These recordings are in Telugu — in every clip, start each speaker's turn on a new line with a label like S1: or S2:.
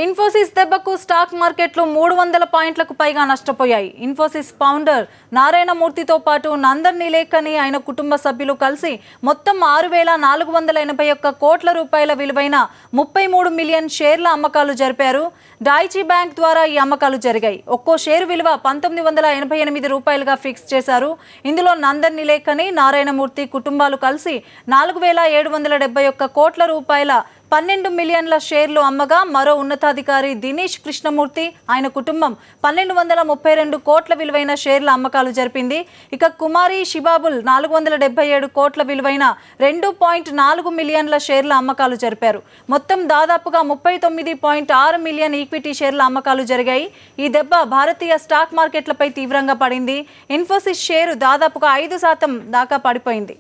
S1: ఇన్ఫోసిస్ దెబ్బకు స్టాక్ మార్కెట్లు 300 పాయింట్లకు పైగా నష్టపోయాయి. ఇన్ఫోసిస్ ఫౌండర్ నారాయణమూర్తితో పాటు నందన్ నిలేకని ఆయన కుటుంబ సభ్యులు కలిసి మొత్తం 6,481 కోట్ల రూపాయల విలువైన 33 మిలియన్ షేర్ల అమ్మకాలు జరిపారు. డాయిచీ బ్యాంక్ ద్వారా ఈ అమ్మకాలు జరిగాయి. ఒక్కో షేరు విలువ 1988 రూపాయలుగా ఫిక్స్ చేశారు. ఇందులో నందన్ నిలేకని, నారాయణమూర్తి కుటుంబాలు కలిసి 4,771 కోట్ల రూపాయల 12 మిలియన్ల షేర్లు అమ్మగా మరో ఉన్నతాధికారి దినేష్ కృష్ణమూర్తి ఆయన కుటుంబం 1,232 కోట్ల విలువైన షేర్ల అమ్మకాలు జరిపింది. ఇక కుమారి షిబాబుల్ 477 కోట్ల విలువైన 2.4 మిలియన్ల షేర్ల అమ్మకాలు జరిపారు. మొత్తం దాదాపుగా 39.6 మిలియన్ ఈక్విటీ షేర్ల అమ్మకాలు జరిగాయి. ఈ దెబ్బ భారతీయ స్టాక్ మార్కెట్లపై తీవ్రంగా పడింది. ఇన్ఫోసిస్ షేరు దాదాపుగా 5% దాకా పడిపోయింది.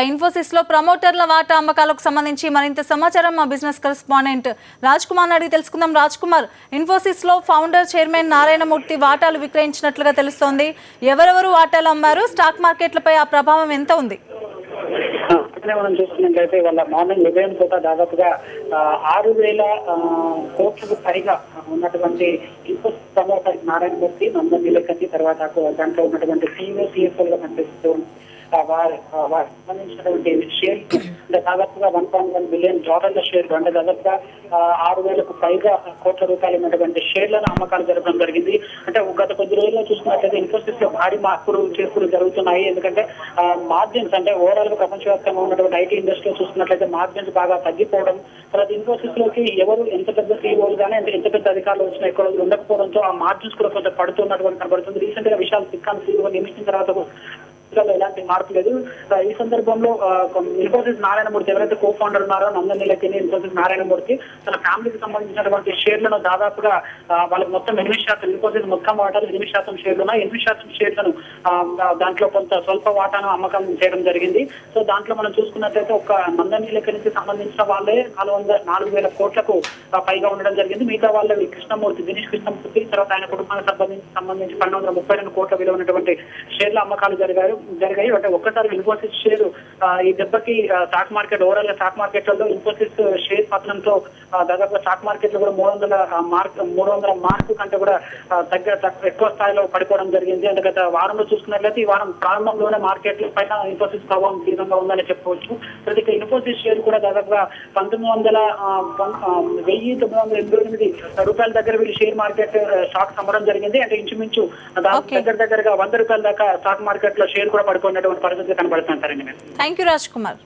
S1: ఇన్ఫోసిస్ లో ప్రమోటర్ల వాటా అమ్మకాలకు సంబంధించి మరింత సమాచారం మా బిజినెస్ కరెస్పాండెంట్ రాజ్ కుమార్ అడిగి తెలుసుకుందాం. రాజ్ కుమార్, ఇన్ఫోసిస్ లో ఫౌండర్ చైర్మన్ నారాయణమూర్తి వాటాలు విక్రయించినట్లుగా తెలుస్తోంది. ఎవరెవరు వాటాలు అమ్మారు? స్టాక్ మార్కెట్లపై ఆ ప్రభావం ఎంత ఉంది?
S2: మనం చూస్తున్నట్లయితే వాళ్ళ మార్నింగ్ ఉదయం పూట దాదాపుగా 6,000 కోట్లకు పైగా ఉన్నటువంటి ఇన్ఫోసిస్ ప్రమోటర్ నారాయణమూర్తి, నందన్ నిలేకని, తర్వాత దాంట్లో ఉన్నటువంటి CEO, CFOలుగా కనిపిస్తూ సంబంధించినటువంటి షేర్ దాదాపుగా $1.1 బిలియన్ షేర్ అంటే దాదాపుగా 6,000కు పైగా కోట్ల రూపాయలు ఉన్నటువంటి షేర్లను అమ్మకాలు జరగడం జరిగింది. అంటే గత కొద్ది రోజుల్లో చూసుకున్నట్లయితే ఇన్ఫోసిస్ లో భారీ చేర్పులు జరుగుతున్నాయి. ఎందుకంటే మార్జిన్స్ అంటే ఓవరాల్ గా ప్రపంచవ్యాప్తంగా ఉన్నటువంటి ఐటీ ఇండస్ట్రీలో చూసుకున్నట్లయితే మార్జిన్స్ బాగా తగ్గిపోవడం, తర్వాత ఇన్ఫోసిస్ లోకి ఎవరు ఎంత పెద్ద CEOలు కానీ ఎంత పెద్ద అధికారులు వచ్చినా ఎక్కువ రోజులు ఉండకపోవడంతో ఆ మార్జిన్స్ కూడా కొంచెం పడుతున్నటువంటి కనబడుతుంది. రీసెంట్ గా విశాల్ సిక్కాన్ CEO నియమించిన తర్వాత ఎలాంటి మార్పు లేదు. ఈ సందర్భంలో ఇన్ఫోసిస్ నారాయణమూర్తి ఎవరైతే కో ఫౌండర్ ఉన్నారో నందన్ నిలేకని, ఇన్ఫోసిస్ నారాయణమూర్తి తన ఫ్యామిలీకి సంబంధించినటువంటి షేర్లను దాదాపుగా వాళ్ళకి మొత్తం 8%, ఇన్ఫోసిస్ మొత్తం వాటాలు 8% షేర్లు ఉన్నాయి. 8% షేర్లను దాంట్లో కొంత స్వల్ప వాటాను అమ్మకం చేయడం జరిగింది. సో దాంట్లో మనం చూసుకున్నట్లయితే ఒక నందన్ నిలేకనికి సంబంధించిన వాళ్ళే 4,000 కోట్లకు పైగా ఉండడం జరిగింది. మిగతా వాళ్ళ కృష్ణమూర్తి, దినేష్ కృష్ణమూర్తి, తర్వాత ఆయన కుటుంబానికి సంబంధించి 1,232 కోట్ల విలువ ఉన్నటువంటి షేర్ల అమ్మకాలు జరిగాయి. అంటే ఒక్కసారి ఇన్ఫోసిస్ షేర్ ఈ దెబ్బకి స్టాక్ మార్కెట్ ఓవరాల్ గా స్టాక్ మార్కెట్లలో ఇన్ఫోసిస్ షేర్ పతనంతో దాదాపుగా స్టాక్ మార్కెట్ లో కూడా 300 మార్కు కంటే కూడా ఎక్కువ స్థాయిలో పడిపోవడం జరిగింది. అంటే గత వారంలో చూసుకున్నట్లయితే ఈ వారం ప్రారంభంలోనే మార్కెట్ పైన ఇన్ఫోసిస్ ప్రభావం తీవ్రంగా ఉందని చెప్పవచ్చు. ప్రతి ఇన్ఫోసిస్ షేర్ కూడా దాదాపుగా 1,988 రూపాయల దగ్గర వీళ్ళు షేర్ మార్కెట్ స్టాక్స్ అమ్మడం జరిగింది. అంటే ఇంచుమించు దగ్గరగా 100 రూపాయల దాకా స్టాక్ మార్కెట్ లో షేర్ కూడా పడిపోయినటువంటి పరిస్థితి కనబడుతుంటారండి.
S1: Thank you Raj Kumar.